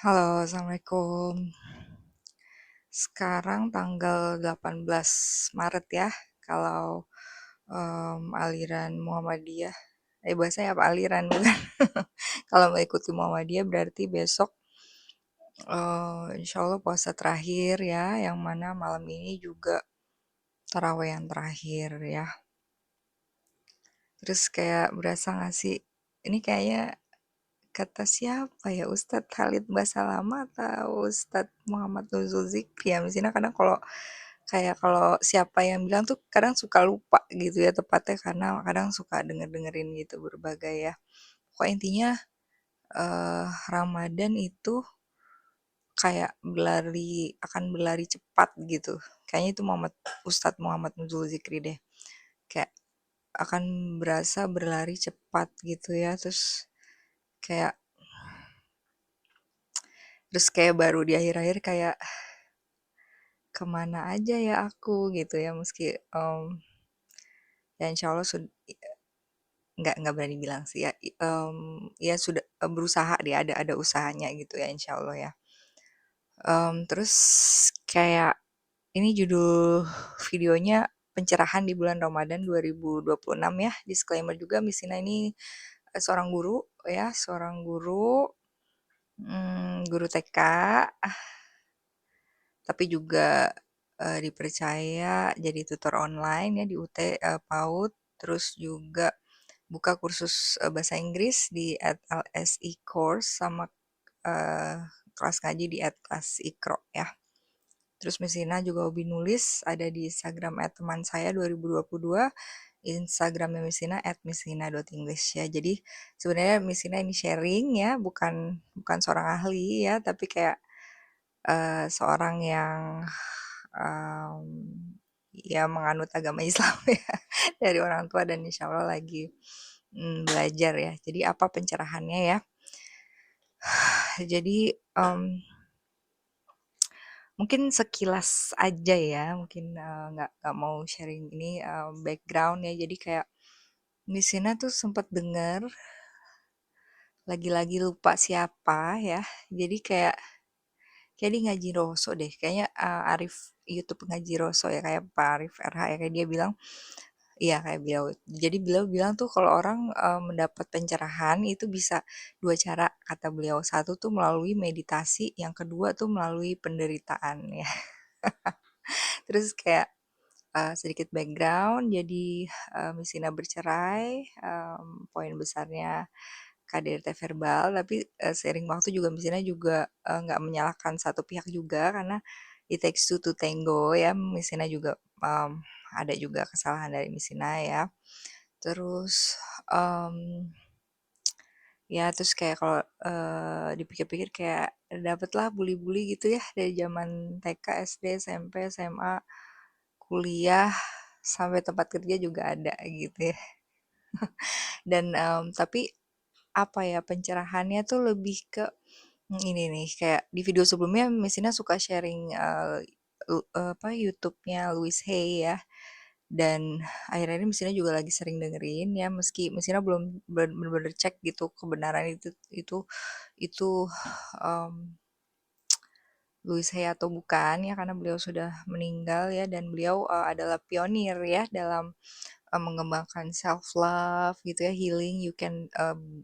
Halo, Assalamualaikum. Sekarang tanggal 18 Maret ya, kalau aliran Muhammadiyah, bahasanya apa aliran bukan? Kalau mengikuti Muhammadiyah berarti besok insya Allah puasa terakhir ya, yang mana malam ini juga tarawih yang terakhir ya. Terus kayak berasa gak sih, ini kayaknya kata siapa ya, Ustadz Khalid Basalamah atau Ustadz Muhammad Nuzul Zikri ya, misalnya kadang kalau siapa yang bilang tuh kadang suka lupa gitu ya tepatnya, karena kadang suka denger-dengerin gitu berbagai ya. Pokoknya intinya Ramadan itu kayak akan berlari cepat gitu. Kayaknya itu Ustadz Muhammad Nuzul Zikri deh. Kayak akan berasa berlari cepat gitu ya. Kayak terus kayak baru di akhir-akhir kayak kemana aja ya aku gitu ya, meski ya insya Allah nggak berani bilang sih ya, ya sudah berusaha dia ada usahanya gitu ya insya Allah ya. Terus kayak ini judul videonya pencerahan di bulan Ramadan 2026 ya. Disclaimer juga, Misina ini seorang guru ya, guru TK, tapi juga dipercaya jadi tutor online ya di UT PAUD, terus juga buka kursus bahasa Inggris di @lsi course, sama kelas ngaji di @kelas_ikro ya. Terus Mesina juga hobi nulis, ada di Instagram @teman_saya 2022, Instagramnya Mesina @mesina.english ya. Jadi sebenarnya Mesina ini sharing ya, bukan seorang ahli ya, tapi kayak seorang yang um, ya menganut agama Islam ya, dari orang tua, dan insya Allah lagi belajar ya. Jadi apa pencerahannya ya? Jadi mungkin sekilas aja ya, mungkin nggak mau sharing ini background ya. Jadi kayak Misina tuh sempat dengar, lagi-lagi lupa siapa ya. Jadi kayak dia ngaji Roso deh, kayaknya Arif, YouTube ngaji Roso ya, kayak Pak Arif RH ya, kayak dia bilang, iya kayak beliau. Jadi beliau bilang tuh kalau orang mendapat pencerahan itu bisa dua cara, kata beliau. Satu tuh melalui meditasi, yang kedua tuh melalui penderitaan ya. Terus kayak sedikit background, jadi Misina bercerai, poin besarnya KDRT verbal, tapi seiring waktu juga Misina juga nggak menyalahkan satu pihak juga, karena it takes two to tango ya. Misina juga ada juga kesalahan dari Misina ya. Terus ya terus kayak kalau dipikir-pikir kayak dapatlah bully-bully gitu ya dari zaman TK, SD, SMP, SMA, kuliah, sampai tempat kerja juga ada gitu ya. Dan tapi apa ya, pencerahannya tuh lebih ke ini nih, kayak di video sebelumnya Mesina suka sharing YouTube-nya Louis Hay ya. Dan akhirnya ini Mesina juga lagi sering dengerin ya, meski Mesina belum benar-benar cek gitu kebenaran itu um, Louis Hay atau bukan ya, karena beliau sudah meninggal ya, dan beliau adalah pionir ya dalam mengembangkan self love gitu ya, healing.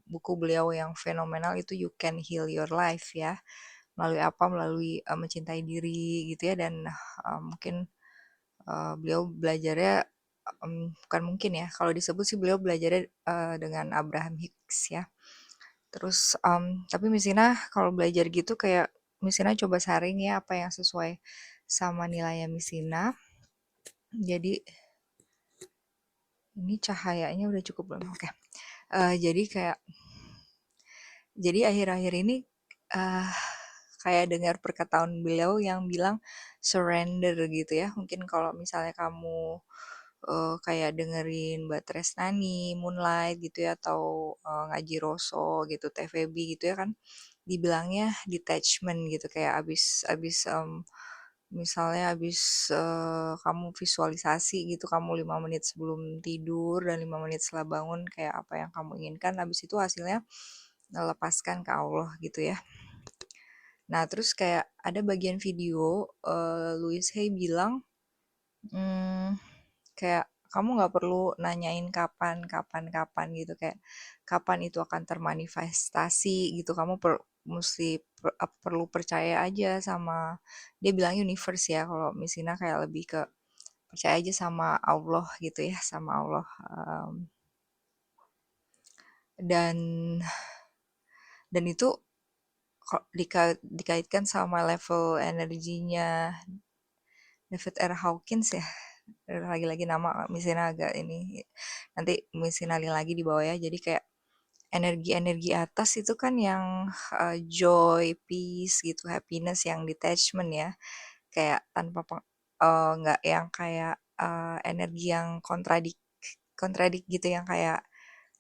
Buku beliau yang fenomenal itu You Can Heal Your Life ya, melalui apa, melalui mencintai diri gitu ya. Dan mungkin beliau belajarnya bukan mungkin ya, kalau disebut sih beliau belajarnya dengan Abraham Hicks ya. Terus tapi Misina kalau belajar gitu kayak Misina coba saring ya apa yang sesuai sama nilainya Misina. Jadi ini cahayanya udah cukup belum? Oke. Jadi akhir-akhir ini uh, kayak dengar perkataan beliau yang bilang surrender gitu ya. Mungkin kalau misalnya kamu kayak dengerin Mbak Tresnani, Moonlight gitu ya, atau ngaji Roso gitu, TVB gitu ya kan, dibilangnya detachment gitu, kayak abis misalnya kamu visualisasi gitu, kamu 5 menit sebelum tidur dan 5 menit setelah bangun, kayak apa yang kamu inginkan, abis itu hasilnya lepaskan ke Allah gitu ya. Nah, terus kayak ada bagian video, Louis Hay bilang, mmm, kayak, "Kamu nggak perlu nanyain kapan kapan kapan," gitu, kayak, "Kapan itu akan termanifestasi," gitu, "kamu musti perlu percaya aja sama," dia bilang universe ya, kalau Messina kayak lebih ke percaya aja sama Allah gitu ya, sama Allah, dan itu kok dikaitkan sama level energinya David R. Hawkins ya, lagi-lagi nama misalnya agak ini, nanti misalnya lagi di bawah ya, jadi kayak energi-energi atas itu kan yang joy, peace gitu, happiness, yang detachment ya, kayak tanpa nggak yang kayak energi yang kontradik gitu, yang kayak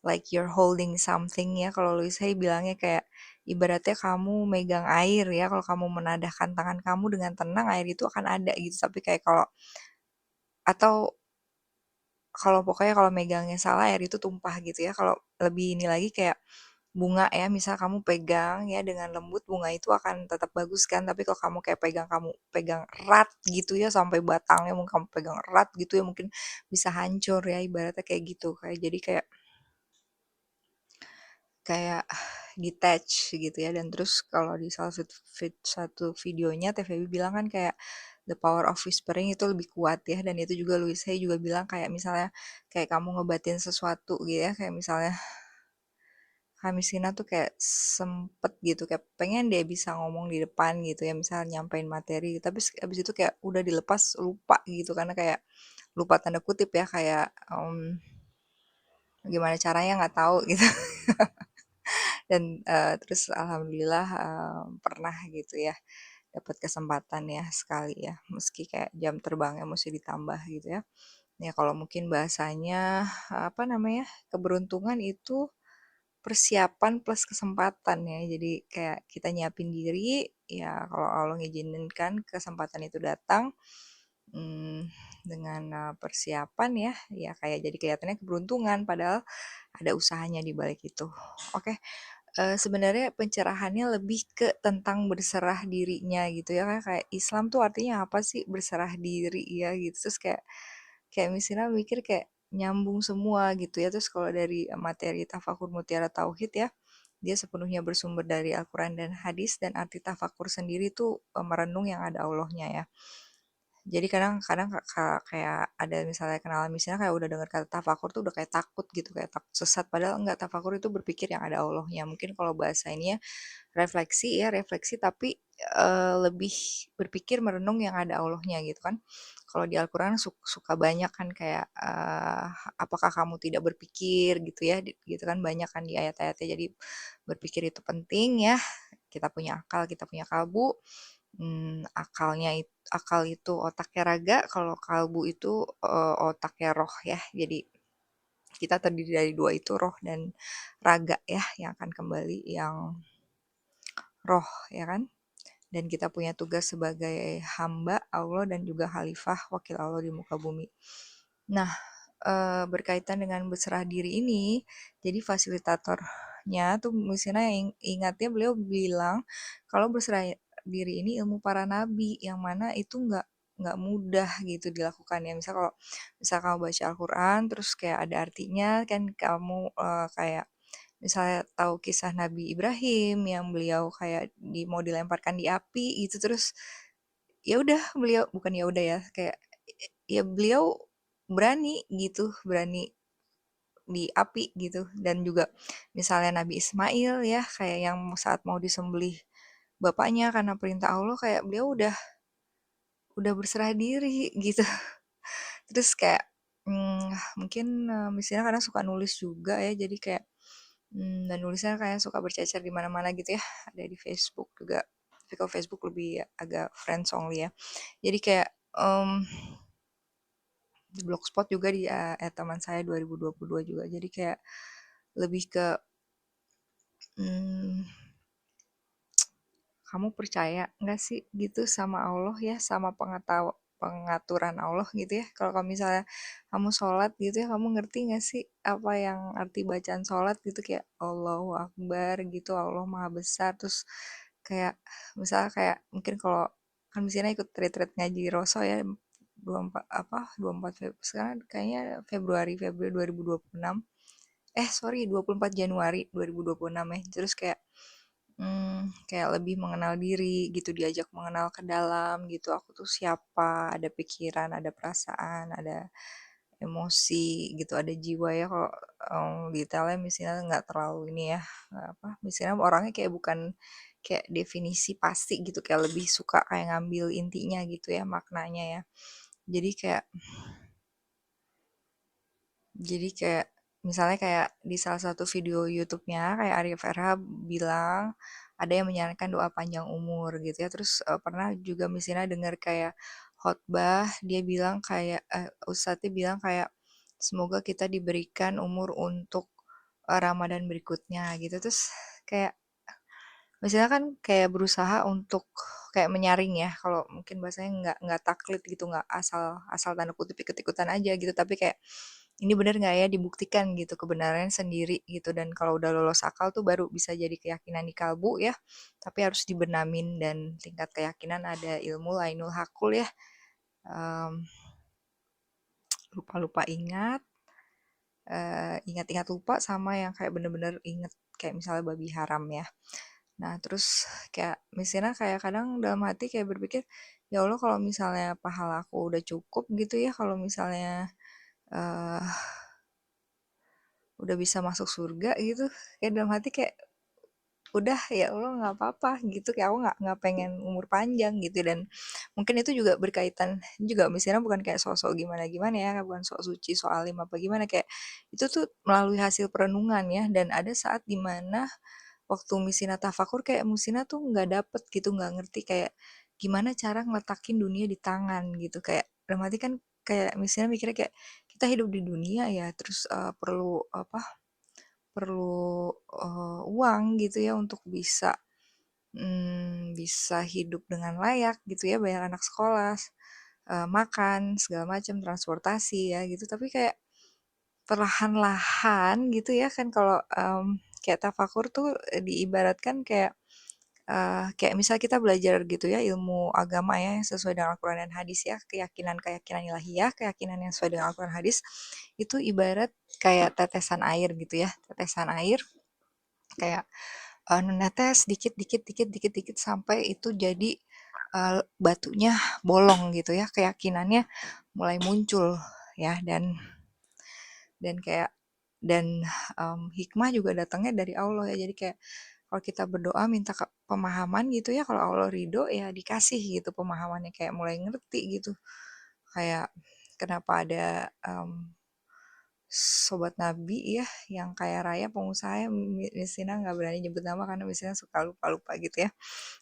like you're holding something ya, kalau Louis Hay bilangnya kayak ibaratnya kamu megang air ya, kalau kamu menadahkan tangan kamu dengan tenang, air itu akan ada gitu, tapi kayak kalau atau kalau pokoknya kalau megangnya salah, air itu tumpah gitu ya. Kalau lebih ini lagi kayak bunga ya, misal kamu pegang ya dengan lembut, bunga itu akan tetap bagus kan, tapi kalau kamu pegang erat gitu ya, sampai batangnya mungkin kamu pegang erat gitu ya, mungkin bisa hancur ya, ibaratnya kayak gitu. Kayak jadi kayak kayak detach gitu ya. Dan terus kalau di salah satu videonya TVB bilang kan kayak the power of whispering itu lebih kuat ya, dan itu juga Louis Hay juga bilang kayak misalnya kayak kamu ngebatin sesuatu gitu ya, kayak misalnya Kamisina tuh kayak sempet gitu, kayak pengen dia bisa ngomong di depan gitu ya, misalnya nyampein materi, tapi abis itu kayak udah dilepas lupa gitu, karena kayak lupa tanda kutip ya, kayak gimana caranya nggak tahu gitu. Dan terus alhamdulillah pernah gitu ya dapat kesempatan ya sekali ya, meski kayak jam terbangnya mesti ditambah gitu ya. Ya kalau mungkin bahasanya apa namanya, keberuntungan itu persiapan plus kesempatan ya. Jadi kayak kita nyiapin diri ya, kalau Allah ngizinkan kesempatan itu datang, mmm, dengan persiapan ya, ya kayak jadi kelihatannya keberuntungan padahal ada usahanya di balik itu. Oke. Sebenarnya pencerahannya lebih ke tentang berserah dirinya gitu ya kan, kayak Islam tuh artinya apa sih, berserah diri ya gitu. Terus kayak kayak misalnya mikir kayak nyambung semua gitu ya. Terus kalau dari materi Tafakur Mutiara Tauhid ya, dia sepenuhnya bersumber dari Al-Quran dan hadis, dan arti tafakur sendiri tuh merenung yang ada Allahnya ya. Jadi kadang-kadang kayak ada misalnya kenalan, misalnya kayak udah dengar kata tafakur tuh udah kayak takut gitu, kayak takut sesat, padahal enggak, tafakur itu berpikir yang ada Allahnya. Mungkin kalau bahasa ini ya refleksi ya, refleksi tapi lebih berpikir merenung yang ada Allahnya gitu kan. Kalau di Al-Qur'an suka banyak kan kayak apakah kamu tidak berpikir gitu ya, gitu kan, banyak kan di ayat-ayatnya. Jadi berpikir itu penting ya. Kita punya akal, kita punya kalbu. Akal itu otaknya raga, kalau kalbu itu otaknya roh ya. Jadi kita terdiri dari dua itu, roh dan raga ya, yang akan kembali yang roh ya kan. Dan kita punya tugas sebagai hamba Allah dan juga khalifah wakil Allah di muka bumi. Nah, berkaitan dengan berserah diri ini, jadi fasilitatornya tuh misalnya ingatnya beliau bilang kalau berserah diri ini ilmu para nabi, yang mana itu nggak mudah gitu dilakukan ya. Misal kamu baca Al-Quran terus kayak ada artinya kan, kamu kayak misalnya tahu kisah Nabi Ibrahim yang beliau kayak mau dilemparkan di api gitu, terus ya udah beliau, bukan ya udah ya, kayak ya beliau berani gitu, berani di api gitu. Dan juga misalnya Nabi Ismail ya, kayak yang saat mau disembelih bapaknya karena perintah Allah, kayak beliau udah berserah diri gitu. Terus kayak mungkin misalnya kadang suka nulis juga ya, jadi kayak dan nulisnya kayak suka bercecer di mana-mana gitu ya, ada di Facebook juga. Tapi kalau Facebook lebih agak friends only ya. Jadi kayak di Blogspot juga di teman saya 2022 juga. Jadi kayak lebih ke mmm, kamu percaya nggak sih gitu sama Allah ya, sama pengaturan Allah gitu ya. Kalau misalnya kamu sholat gitu ya, kamu ngerti nggak sih apa yang arti bacaan sholat gitu, kayak Allahu Akbar gitu, Allah Maha Besar, terus kayak misalnya kayak mungkin kalau kan misalnya ikut retreat ngaji Roso ya 24 apa 24 sekarang kayaknya Februari 2026 sorry 24 Januari 2026 ya terus kayak kayak lebih mengenal diri gitu diajak mengenal ke dalam gitu aku tuh siapa ada pikiran ada perasaan ada emosi gitu ada jiwa ya kalau detailnya misalnya nggak terlalu ini ya nggak apa misalnya orangnya kayak bukan kayak definisi pasti gitu kayak lebih suka kayak ngambil intinya gitu ya maknanya ya jadi kayak jadi kayak misalnya kayak di salah satu video YouTube-nya kayak Arya Ferha bilang ada yang menyarankan doa panjang umur gitu ya. Terus pernah juga misalnya dengar kayak khotbah dia bilang kayak Ustadznya bilang kayak semoga kita diberikan umur untuk Ramadan berikutnya gitu. Terus kayak misalnya kan kayak berusaha untuk kayak menyaring ya kalau mungkin bahasanya nggak taklid gitu nggak asal asal tanda kutip ikut-ikutan aja gitu tapi kayak ini benar nggak ya dibuktikan gitu kebenarannya sendiri gitu dan kalau udah lolos akal tuh baru bisa jadi keyakinan di kalbu ya tapi harus dibenamin dan tingkat keyakinan ada ilmu lainul hakul ya. Em, lupa-lupa ingat ingat-ingat lupa sama yang kayak bener-bener inget kayak misalnya babi haram ya. Nah, terus kayak misalnya kayak kadang dalam hati kayak berpikir, ya Allah kalau misalnya pahala aku udah cukup gitu ya, kalau misalnya eh udah bisa masuk surga gitu, kayak dalam hati kayak udah ya Allah nggak apa-apa gitu kayak aku nggak pengen umur panjang gitu dan mungkin itu juga berkaitan juga misalnya bukan kayak sosok gimana gimana ya bukan sok suci sok alim apa gimana kayak itu tuh melalui hasil perenungan ya dan ada saat dimana waktu Misina tafakur kayak Musina tuh nggak dapet gitu nggak ngerti kayak gimana cara ngeletakin dunia di tangan gitu kayak dalam arti kan kayak Misina mikirnya kayak kita hidup di dunia ya terus perlu apa perlu uang gitu ya untuk bisa hidup dengan layak gitu ya bayar anak sekolah makan segala macam transportasi ya gitu tapi kayak perlahan-lahan gitu ya kan kalau kayak tafakur tuh diibaratkan kayak misal kita belajar gitu ya ilmu agama ya yang sesuai dengan Al-Quran dan hadis ya keyakinan-keyakinan ilahiyah keyakinan yang sesuai dengan Al-Quran hadis itu ibarat kayak tetesan air gitu ya tetesan air kayak netes dikit dikit dikit dikit dikit sampai itu jadi batunya bolong gitu ya keyakinannya mulai muncul ya dan kayak dan hikmah juga datangnya dari Allah ya jadi kayak kalau kita berdoa minta pemahaman gitu ya kalau Allah ridho ya dikasih gitu pemahamannya kayak mulai ngerti gitu kayak kenapa ada sobat nabi ya yang kaya raya pengusaha misalnya nggak berani nyebut nama karena misalnya suka lupa-lupa gitu ya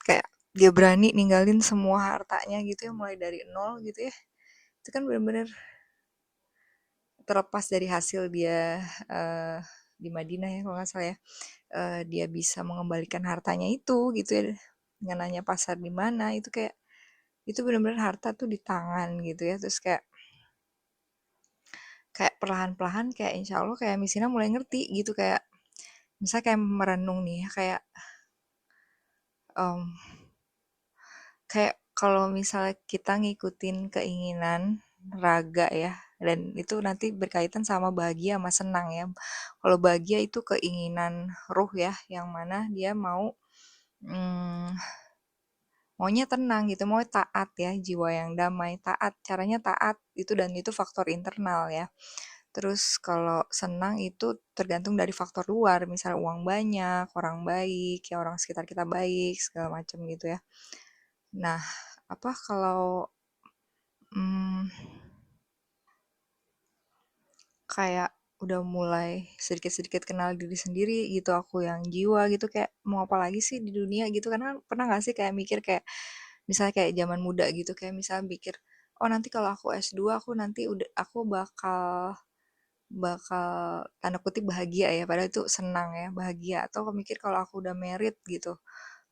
kayak dia berani ninggalin semua hartanya gitu ya mulai dari nol gitu ya itu kan benar-benar terlepas dari hasil dia di Madinah ya kalau nggak salah ya dia bisa mengembalikan hartanya itu gitu ya dengan nanya pasar di mana itu kayak itu benar-benar harta tuh di tangan gitu ya terus kayak kayak perlahan-perlahan kayak insya Allah kayak Misina mulai ngerti gitu kayak misalnya kayak merenung nih ya, em, kayak kalau misalnya kita ngikutin keinginan raga ya dan itu nanti berkaitan sama bahagia sama senang ya kalau bahagia itu keinginan ruh ya yang mana dia mm, maunya tenang gitu mau taat ya jiwa yang damai taat caranya taat itu dan itu faktor internal ya terus kalau senang itu tergantung dari faktor luar misal uang banyak orang baik ya orang sekitar kita baik segala macam gitu ya nah apa kalau hmm, kayak udah mulai sedikit-sedikit kenal diri sendiri gitu aku yang jiwa gitu kayak mau apa lagi sih di dunia gitu karena pernah nggak sih kayak mikir kayak misalnya kayak zaman muda gitu kayak misalnya mikir oh nanti kalau aku S2 aku nanti udah aku bakal bakal tanda kutip bahagia ya padahal itu senang ya bahagia atau aku mikir kalau aku udah merit gitu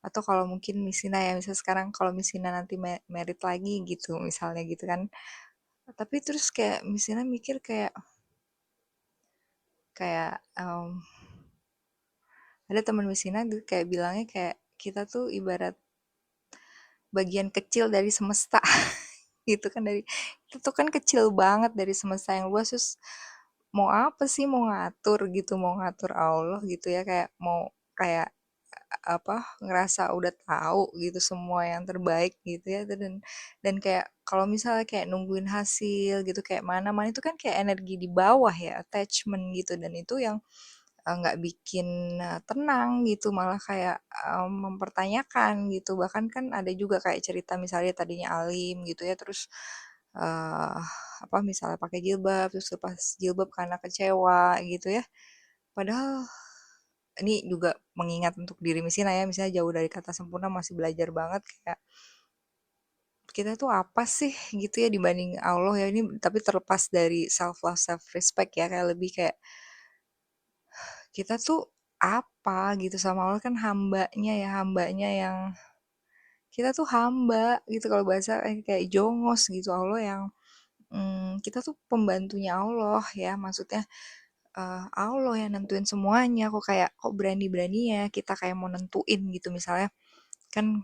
atau kalau mungkin Misina ya misalnya sekarang kalau Misina nanti merit lagi gitu misalnya gitu kan tapi terus kayak Misina mikir kayak kayak ada teman Misina kayak bilangnya kayak kita tuh ibarat bagian kecil dari semesta gitu kan, dari itu tuh kan kecil banget dari semesta yang luas, terus mau apa sih, mau ngatur gitu, mau ngatur Allah gitu ya, kayak mau kayak apa, ngerasa udah tahu gitu semua yang terbaik gitu ya, dan kayak kalau misalnya kayak nungguin hasil gitu, kayak mana-mana itu kan kayak energi di bawah ya, attachment gitu, dan itu yang nggak bikin tenang gitu, malah kayak mempertanyakan gitu. Bahkan kan ada juga kayak cerita misalnya tadinya alim gitu ya, terus eee, apa, misalnya pakai jilbab, terus lepas jilbab karena kecewa gitu ya. Padahal ini juga mengingat untuk diri Missina ya, misalnya jauh dari kata sempurna, masih belajar banget kayak kita tuh apa sih gitu ya dibanding Allah ya, ini tapi terlepas dari self love, self respect ya, kayak lebih kayak kita tuh apa gitu sama Allah, kan hambanya ya, hambanya yang kita tuh hamba gitu, kalau bahasa kayak jongos gitu, Allah yang kita tuh pembantunya Allah ya, maksudnya Allah yang nentuin semuanya, kok berani-beraninya kita kayak mau nentuin gitu, misalnya kan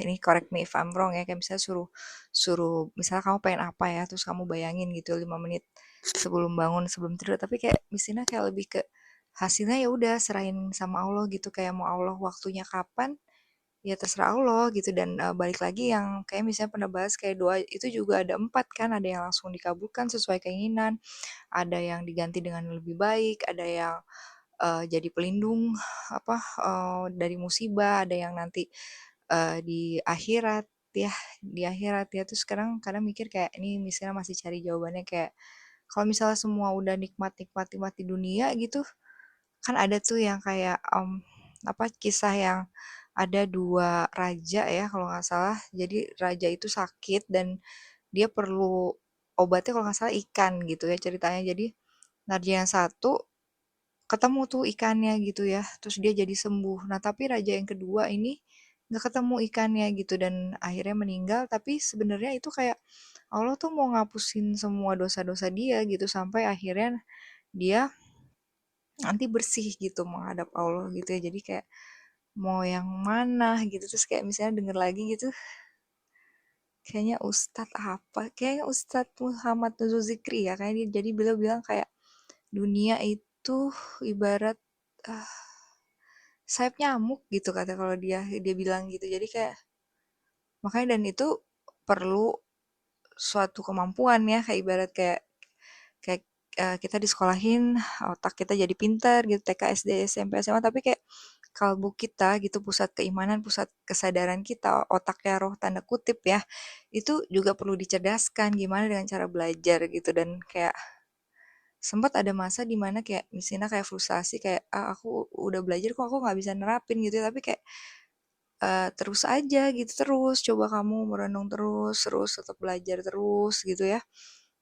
ini correct me if I'm wrong ya, kayak misalnya suruh suruh misalnya kamu pengen apa ya, terus kamu bayangin gitu 5 menit sebelum bangun, sebelum tidur, tapi kayak misalnya kayak lebih ke hasilnya ya udah serahin sama Allah gitu, kayak mau Allah waktunya kapan, ya terserah Allah gitu, dan balik lagi yang kayak misalnya pernah bahas kayak doa itu juga ada 4 kan, ada yang langsung dikabulkan sesuai keinginan, ada yang diganti dengan lebih baik, ada yang jadi pelindung apa, dari musibah, ada yang nanti di akhirat ya, di akhirat ya. Terus sekarang kadang mikir kayak ini misalnya masih cari jawabannya, kayak kalau misalnya semua udah nikmat-nikmat nikmat di dunia gitu, kan ada tuh yang kayak apa, kisah yang ada 2 raja ya kalau nggak salah. Jadi raja itu sakit dan dia perlu obatnya kalau nggak salah ikan gitu ya ceritanya. Jadi raja yang satu ketemu tuh ikannya gitu ya, terus dia jadi sembuh. Nah, tapi raja yang kedua ini nggak ketemu ikannya gitu dan akhirnya meninggal, tapi sebenarnya itu kayak Allah tuh mau ngapusin semua dosa-dosa dia gitu, sampai akhirnya dia nanti bersih gitu menghadap Allah gitu ya. Jadi kayak mau yang mana gitu, terus kayak misalnya denger lagi gitu, kayaknya Ustadz apa, kayaknya Ustadz Muhammad Nuzul Zikri ya, kayak dia jadi beliau bilang kayak dunia itu ibarat ah, sayap nyamuk gitu, kata kalau dia dia bilang gitu. Jadi kayak makanya, dan itu perlu suatu kemampuan ya, kayak ibarat kayak kayak kita disekolahin otak kita jadi pintar gitu, TK SD SMP SMA, tapi kayak kalbu kita gitu, pusat keimanan, pusat kesadaran kita, otaknya roh tanda kutip ya, itu juga perlu dicerdaskan gimana dengan cara belajar gitu. Dan kayak sempat ada masa dimana kayak misalnya kayak frustasi, kayak aku udah belajar kok aku nggak bisa nerapin gitu ya, tapi kayak terus aja gitu, terus coba kamu merenung terus terus, tetap belajar terus gitu ya,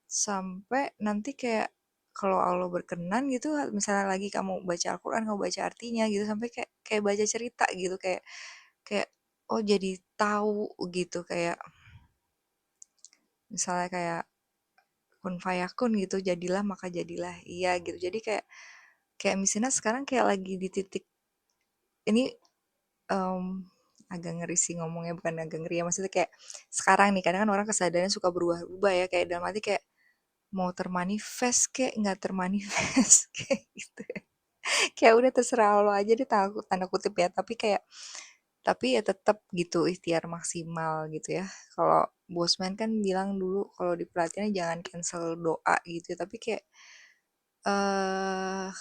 sampai nanti kayak kalau Allah berkenan gitu, misalnya lagi kamu baca Al-Quran, kamu baca artinya gitu, sampai kayak kayak baca cerita gitu, kayak kayak oh jadi tahu gitu, kayak misalnya kayak kun fayakun gitu, jadilah maka jadilah, iya gitu. Jadi kayak kayak misalnya sekarang kayak lagi di titik ini, agak ngeri sih ngomongnya, bukan agak ngeri ya, maksudnya kayak sekarang nih kadang kan orang kesadarannya suka berubah-ubah ya, kayak dalam arti kayak mau termanifest kayak nggak termanifest kayak gitu ya. Kayak udah terserah Allah aja deh, tanda kutip ya, tapi kayak tapi ya tetap gitu ikhtiar maksimal gitu ya. Kalau Bosman kan bilang dulu kalau di pelatihannya jangan cancel doa gitu ya, tapi kayak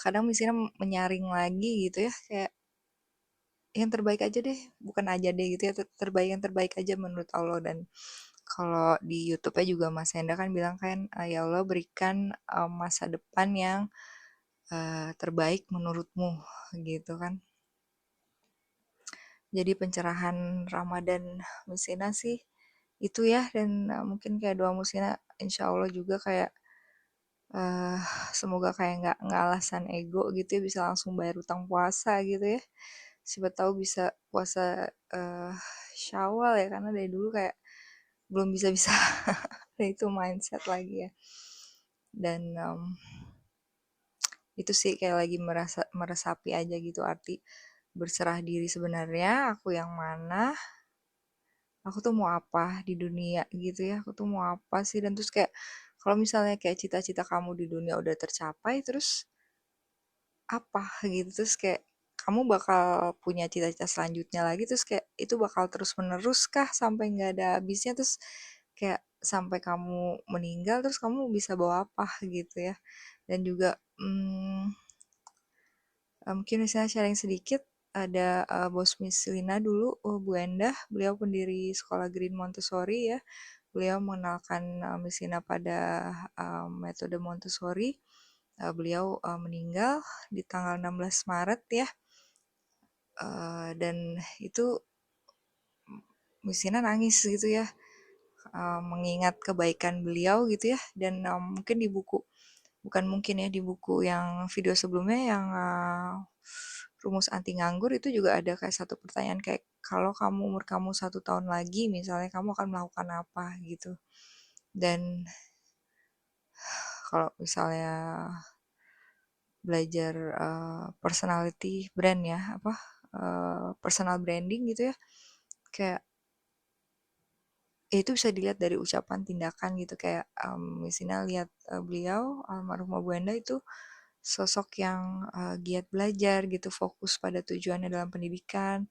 kadang misalnya menyaring lagi gitu ya, kayak yang terbaik aja deh, bukan aja deh gitu ya, terbaik, yang terbaik aja menurut Allah. Dan kalau di YouTube-nya juga Mas Hendra kan bilang kan, ya Allah berikan masa depan yang terbaik menurutmu gitu kan. Jadi pencerahan Ramadan Musina sih itu ya, dan mungkin kayak doa Musina insya Allah juga kayak eh semoga kayak nggak alasan ego gitu ya, bisa langsung bayar utang puasa gitu ya. Siapa tahu bisa puasa eh Syawal ya, karena dari dulu kayak belum bisa-bisa itu mindset lagi ya. Dan itu sih kayak lagi meresapi aja gitu arti berserah diri sebenarnya aku yang mana, aku tuh mau apa di dunia gitu ya, aku tuh mau apa sih, dan terus kayak kalau misalnya kayak cita-cita kamu di dunia udah tercapai, terus apa gitu, terus kayak kamu bakal punya cita-cita selanjutnya lagi, terus kayak itu bakal terus menerus kah sampai nggak ada habisnya, terus kayak sampai kamu meninggal terus kamu bisa bawa apa gitu ya. Dan juga mungkin misalnya sharing sedikit, ada bos Miss Lina dulu, Bu Endah, beliau pendiri sekolah Green Montessori ya. Beliau mengenalkan Miss Lina pada metode Montessori. Beliau meninggal di tanggal 16 Maret ya. Dan itu Miss Lina nangis gitu ya, mengingat kebaikan beliau gitu ya. Dan mungkin di buku, bukan mungkin ya, di buku yang video sebelumnya yang rumus anti nganggur itu juga ada kayak satu pertanyaan kayak kalau kamu umur kamu 1 tahun lagi misalnya kamu akan melakukan apa gitu. Dan kalau misalnya belajar personality brand ya, apa, personal branding gitu ya, kayak ya itu bisa dilihat dari ucapan tindakan gitu. Kayak misalnya lihat beliau almarhumah Bu Enda itu sosok yang giat belajar gitu, fokus pada tujuannya dalam pendidikan,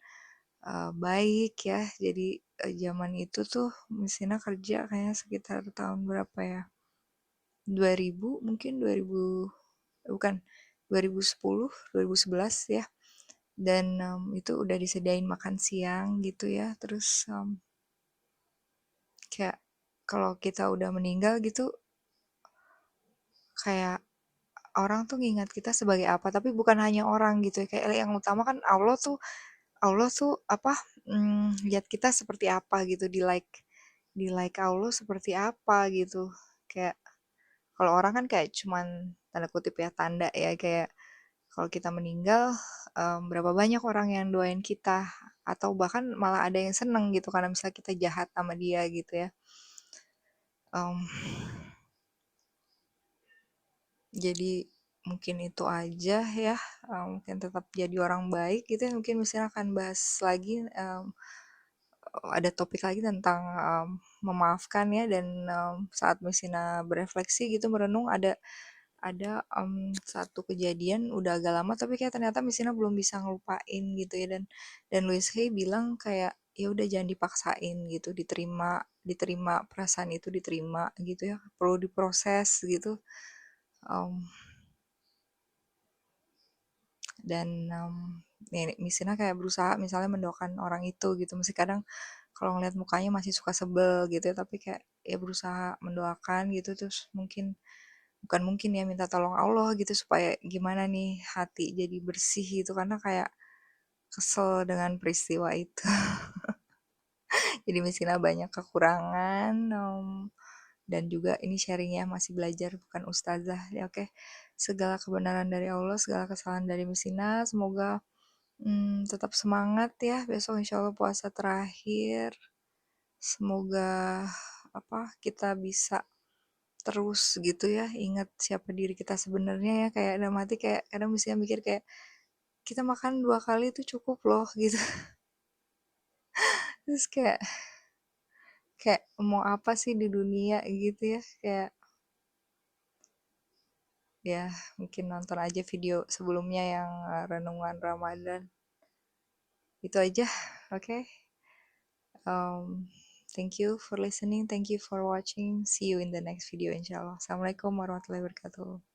baik ya. Jadi zaman itu tuh misalnya kerja kayaknya sekitar tahun berapa ya, 2000 mungkin, 2000 bukan, 2010 2011 ya. Dan itu udah disediain makan siang gitu ya. Terus kayak kalau kita udah meninggal gitu, kayak orang tuh ngingat kita sebagai apa, tapi bukan hanya orang gitu ya, kayak yang utama kan Allah tuh apa, lihat kita seperti apa gitu, di like Allah seperti apa gitu. Kayak kalau orang kan kayak cuman tanda kutip ya, tanda ya, kayak kalau kita meninggal, berapa banyak orang yang doain kita, atau bahkan malah ada yang seneng gitu karena misalnya kita jahat sama dia gitu ya. Mmm, jadi mungkin itu aja ya, mungkin tetap jadi orang baik gitu ya, mungkin misalnya akan bahas lagi, ada topik lagi tentang memaafkan ya. Dan saat Messina berefleksi gitu, merenung, ada satu kejadian udah agak lama tapi kayak ternyata Messina belum bisa ngelupain gitu ya. Dan Louis Hay bilang kayak ya udah jangan dipaksain gitu, diterima, diterima perasaan itu, diterima gitu ya, perlu diproses gitu. Em, dan nih Messina kayak berusaha misalnya mendoakan orang itu gitu, mesti kadang kalau ngeliat mukanya masih suka sebel gitu ya, tapi kayak ya berusaha mendoakan gitu. Terus mungkin, bukan mungkin ya, minta tolong Allah gitu supaya gimana nih hati jadi bersih gitu, karena kayak kesel dengan peristiwa itu. Jadi misalnya banyak kekurangan, dan juga ini sharingnya masih belajar, bukan ustazah ya. Oke, segala kebenaran dari Allah, segala kesalahan dari Mesina. Semoga tetap semangat ya, besok insya Allah puasa terakhir. Semoga apa, kita bisa terus gitu ya ingat siapa diri kita sebenarnya ya. Kayak dalam hati kayak kadang bisa mikir kayak kita makan 2 kali itu cukup loh gitu. Terus kayak kayak mau apa sih di dunia gitu ya. Kayak ya mungkin nonton aja video sebelumnya yang renungan Ramadan. Itu aja. Oke. Okay? Thank you for listening, thank you for watching, see you in the next video insya Allah. Assalamualaikum warahmatullahi wabarakatuh.